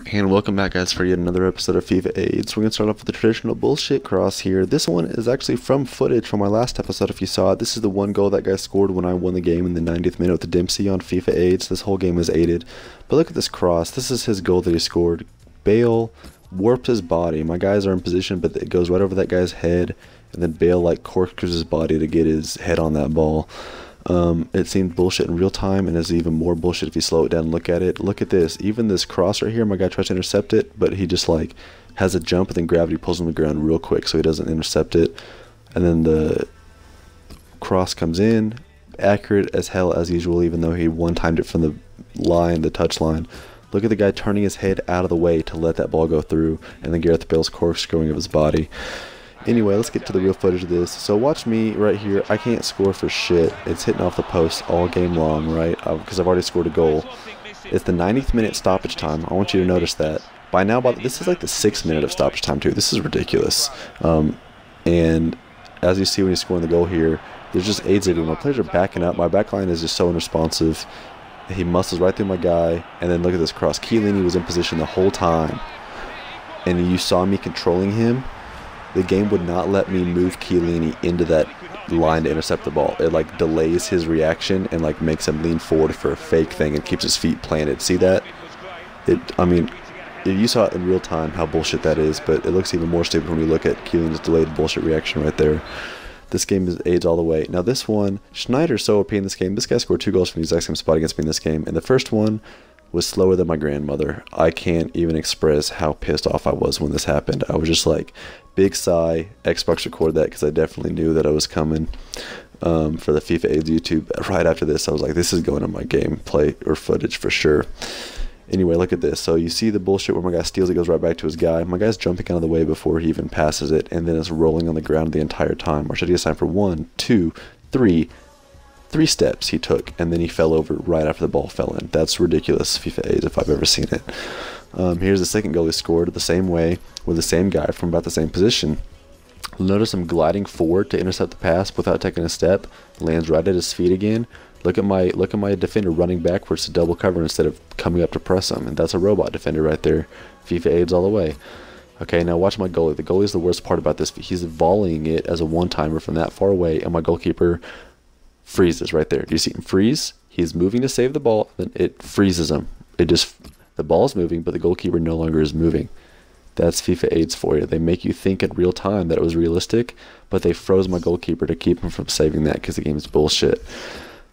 And welcome back, guys, for yet another episode of FIFA 8. So we're going to start off with the traditional bullshit cross here. This one is actually from footage from my last episode, if you saw it. This is the one goal that guy scored when I won the game in the 90th minute with the Dempsey on FIFA 8. So this whole game is aided. But look at this cross. This is his goal that he scored. Bale warps his body. My guys are in position, but it goes right over that guy's head. And then Bale like corkscrews his body to get his head on that ball. It seemed bullshit in real time, and it's even more bullshit if you slow it down and look at it. Look at this. Even this cross right here, my guy tries to intercept it, but he just like has a jump and then gravity pulls him to the ground real quick so he doesn't intercept it. And then the cross comes in, accurate as hell as usual, even though he one-timed it from the line, the touch line. Look at the guy turning his head out of the way to let that ball go through, and then Gareth Bale's corkscrewing of his body. Anyway, let's get to the real footage of this. So watch me right here. I can't score for shit. It's hitting off the post all game long, right? Because I've already scored a goal. It's the 90th minute stoppage time. I want you to notice that. By now, this is like the 6th minute of stoppage time too. This is ridiculous. And as you see when he's scoring the goal here, there's just aids everywhere. My players are backing up. My back line is just so unresponsive. He muscles right through my guy. And then look at this cross. Chiellini was in position the whole time. And you saw me controlling him. The game would not let me move Chiellini into that line to intercept the ball. It like delays his reaction and like makes him lean forward for a fake thing and keeps his feet planted. See that? I mean, you saw it in real time how bullshit that is, but it looks even more stupid when you look at Chiellini's delayed bullshit reaction right there. This game is AIDS all the way. Now this one, Schneider's so OP in this game. This guy scored 2 goals from the exact same spot against me in this game, and the first one was slower than my grandmother. I can't even express how pissed off I was when this happened. I was just like, big sigh. Xbox recorded that because I definitely knew that I was coming for the FIFA AIDS YouTube. Right after this, I was like, this is going on my gameplay or footage for sure. Anyway, look at this. So you see the bullshit where my guy steals it, goes right back to his guy. My guy's jumping out of the way before he even passes it, and then it's rolling on the ground the entire time. Or should he assign for 1, 2, 3 steps he took, and then he fell over right after the ball fell in. That's ridiculous FIFA 8 if I've ever seen it. Here's the second goal he scored the same way with the same guy from about the same position. Notice him gliding forward to intercept the pass without taking a step. Lands right at his feet again. Look at my defender running backwards to double cover instead of coming up to press him, and that's a robot defender right there. FIFA AIDS all the way. Okay, now watch my goalie. The goalie is the worst part about this. He's volleying it as a one-timer from that far away, and my goalkeeper freezes right there. Do you see him freeze? He's moving to save the ball, then it freezes him. The ball's moving, but the goalkeeper no longer is moving. That's FIFA AIDS for you. They make you think in real time that it was realistic, but they froze my goalkeeper to keep him from saving that because the game is bullshit.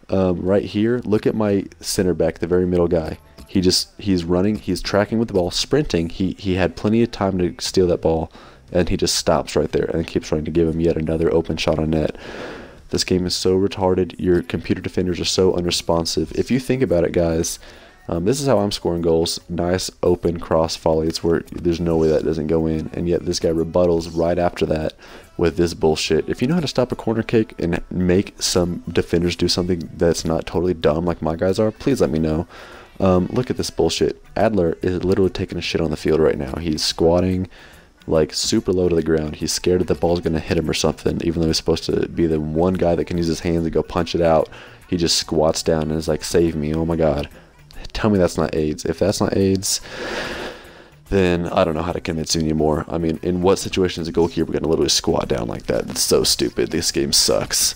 Right here, look at my center back, the very middle guy. He's running, he's tracking with the ball, sprinting. He had plenty of time to steal that ball, and he just stops right there and keeps trying to give him yet another open shot on net. This game is so retarded. Your computer defenders are so unresponsive. If you think about it, guys, this is how I'm scoring goals. Nice open cross volleys where there's no way that doesn't go in, and yet this guy rebuttals right after that with this bullshit. If you know how to stop a corner kick and make some defenders do something that's not totally dumb like my guys are, please let me know. Look at this bullshit. Adler is literally taking a shit on the field right now. He's squatting like super low to the ground. He's scared that the ball's going to hit him or something, even though he's supposed to be the one guy that can use his hands to go punch it out. He just squats down and is like, save me, oh my god. Tell me that's not AIDS. If that's not AIDS, then I don't know how to convince you anymore. I mean, in what situation is a goalkeeper going to literally squat down like that? It's so stupid. This game sucks.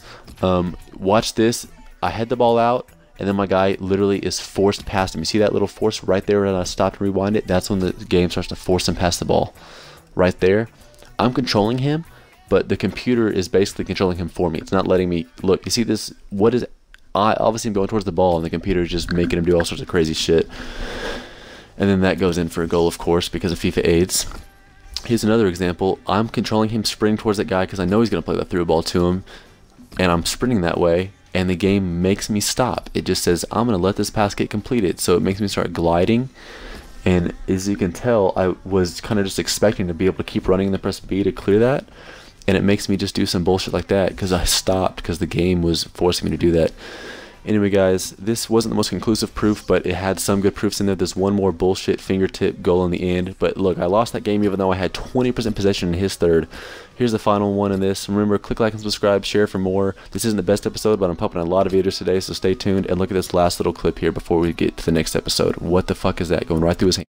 Watch this. I head the ball out, and then my guy literally is forced past him. You see that little force right there when I stop and rewind it? That's when the game starts to force him past the ball. Right there. I'm controlling him, but the computer is basically controlling him for me. It's not letting me look. You see this? What is I obviously am going towards the ball, and the computer is just making him do all sorts of crazy shit. And then that goes in for a goal, of course, because of FIFA AIDS. Here's another example. I'm controlling him sprinting towards that guy because I know he's going to play that through ball to him, and I'm sprinting that way, and the game makes me stop. It just says, I'm going to let this pass get completed, so it makes me start gliding. And as you can tell, I was kind of just expecting to be able to keep running and then press B to clear that. And it makes me just do some bullshit like that because I stopped because the game was forcing me to do that. Anyway, guys, this wasn't the most conclusive proof, but it had some good proofs in there. There's one more bullshit fingertip goal in the end. But look, I lost that game even though I had 20% possession in his third. Here's the final one in this. Remember, click like and subscribe, share for more. This isn't the best episode, but I'm pumping a lot of videos today, so stay tuned. And look at this last little clip here before we get to the next episode. What the fuck is that going right through his hand?